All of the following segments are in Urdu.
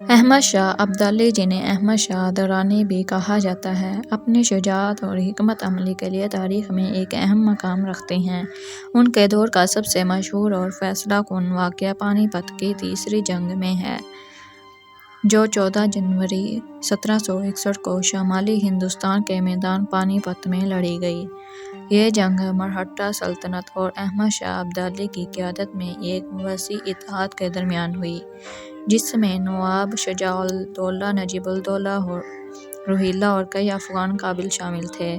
احمد شاہ ابدالی، جنہیں احمد شاہ درانی بھی کہا جاتا ہے، اپنی شجاعت اور حکمت عملی کے لیے تاریخ میں ایک اہم مقام رکھتے ہیں۔ ان کے دور کا سب سے مشہور اور فیصلہ کن واقعہ پانی پت کی تیسری جنگ میں ہے، جو 14 جنوری 1761 کو شمالی ہندوستان کے میدان پانی پت میں لڑی گئی۔ یہ جنگ مرہٹہ سلطنت اور احمد شاہ ابدالی کی قیادت میں ایک وسیع اتحاد کے درمیان ہوئی، جس میں نواب شجاع الدولہ، نجیب الدولہ، روہیلہ اور کئی افغان قبائل شامل تھے۔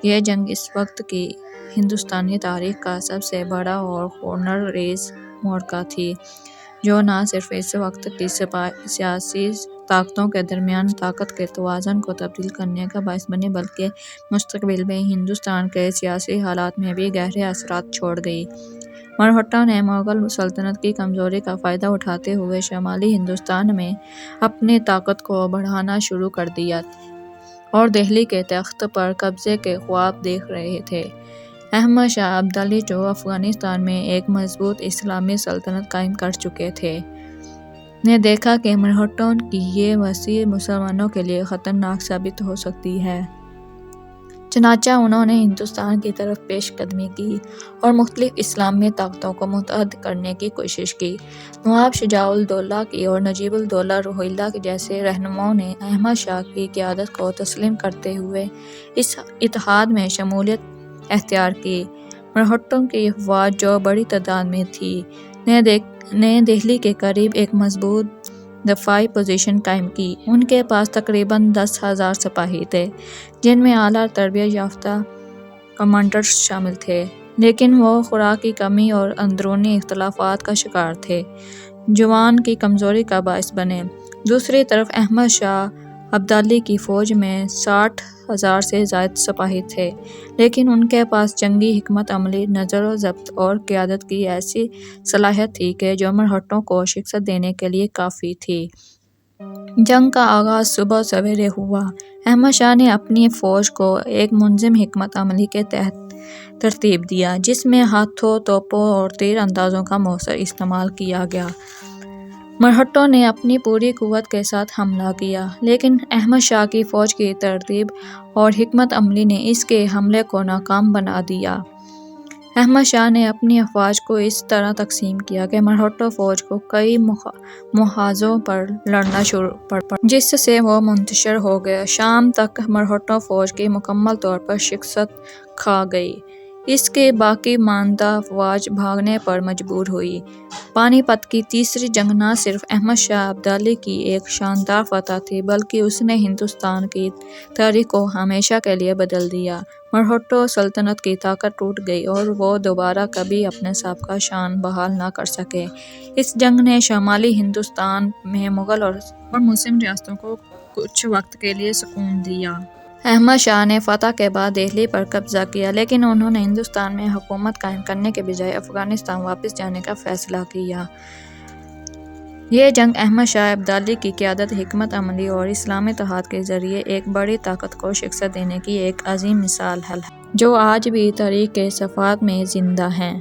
یہ جنگ اس وقت کی ہندوستانی تاریخ کا سب سے بڑا اور خونریز ریز معرکہ تھی، جو نہ صرف اس وقت کی سیاسی طاقتوں کے درمیان طاقت کے توازن کو تبدیل کرنے کا باعث بنی، بلکہ مستقبل میں ہندوستان کے سیاسی حالات میں بھی گہرے اثرات چھوڑ گئی۔ مرہٹوں نے مغل سلطنت کی کمزوری کا فائدہ اٹھاتے ہوئے شمالی ہندوستان میں اپنی طاقت کو بڑھانا شروع کر دیا اور دہلی کے تخت پر قبضے کے خواب دیکھ رہے تھے۔ احمد شاہ ابدالی، جو افغانستان میں ایک مضبوط اسلامی سلطنت قائم کر چکے تھے، نے دیکھا کہ مرہٹوں کی یہ وسعت مسلمانوں کے لیے خطرناک ثابت ہو سکتی ہے۔ چنانچہ انہوں نے ہندوستان کی طرف پیش قدمی کی اور مختلف اسلامی طاقتوں کو متحد کرنے کی کوشش کی۔ نواب شجاع الدولہ اور نجیب الدولہ روہیلہ جیسے رہنماؤں نے احمد شاہ کی قیادت کو تسلیم کرتے ہوئے اس اتحاد میں شمولیت اختیار کی۔ مرہٹوں کی افواج، جو بڑی تعداد میں تھی، نے دہلی کے قریب ایک مضبوط دفاعی پوزیشن قائم کی۔ ان کے پاس تقریباً 10,000 سپاہی تھے، جن میں اعلیٰ تربیت یافتہ کمانڈرز شامل تھے، لیکن وہ خوراک کی کمی اور اندرونی اختلافات کا شکار تھے، جو ان کی کمزوری کا باعث بنے۔ دوسری طرف احمد شاہ ابدالی کی فوج میں 60,000 سے زائد سپاہی تھے، لیکن ان کے پاس جنگی حکمت عملی، نظر و ضبط اور قیادت کی ایسی صلاحیت تھی کہ جو مرہٹوں کو شکست دینے کے لیے کافی تھی۔ جنگ کا آغاز صبح سویرے ہوا۔ احمد شاہ نے اپنی فوج کو ایک منظم حکمت عملی کے تحت ترتیب دیا، جس میں ہاتھوں، توپوں اور تیر اندازوں کا مؤثر استعمال کیا گیا۔ مرہٹوں نے اپنی پوری قوت کے ساتھ حملہ کیا، لیکن احمد شاہ کی فوج کی ترتیب اور حکمت عملی نے اس کے حملے کو ناکام بنا دیا۔ احمد شاہ نے اپنی افواج کو اس طرح تقسیم کیا کہ مرہٹہ فوج کو کئی محاذوں پر لڑنا پڑا، جس سے وہ منتشر ہو گئے۔ شام تک مرہٹہ فوج کی مکمل طور پر شکست کھا گئی۔ اس کی باقی ماندہ افواج بھاگنے پر مجبور ہوئی۔ پانی پت کی تیسری جنگ نہ صرف احمد شاہ ابدالی کی ایک شاندار فتح تھی، بلکہ اس نے ہندوستان کی تاریخ کو ہمیشہ کے لیے بدل دیا۔ مرہٹہ سلطنت کی طاقت ٹوٹ گئی اور وہ دوبارہ کبھی اپنے سابقہ شان بحال نہ کر سکے۔ اس جنگ نے شمالی ہندوستان میں مغل اور مسلم ریاستوں کو کچھ وقت کے لیے سکون دیا۔ احمد شاہ نے فتح کے بعد دہلی پر قبضہ کیا، لیکن انہوں نے ہندوستان میں حکومت قائم کرنے کے بجائے افغانستان واپس جانے کا فیصلہ کیا۔ یہ جنگ احمد شاہ ابدالی کی قیادت، حکمت عملی اور اسلامی اتحاد کے ذریعے ایک بڑی طاقت کو شکست دینے کی ایک عظیم مثال ہے، جو آج بھی تاریخ کے صفحات میں زندہ ہے۔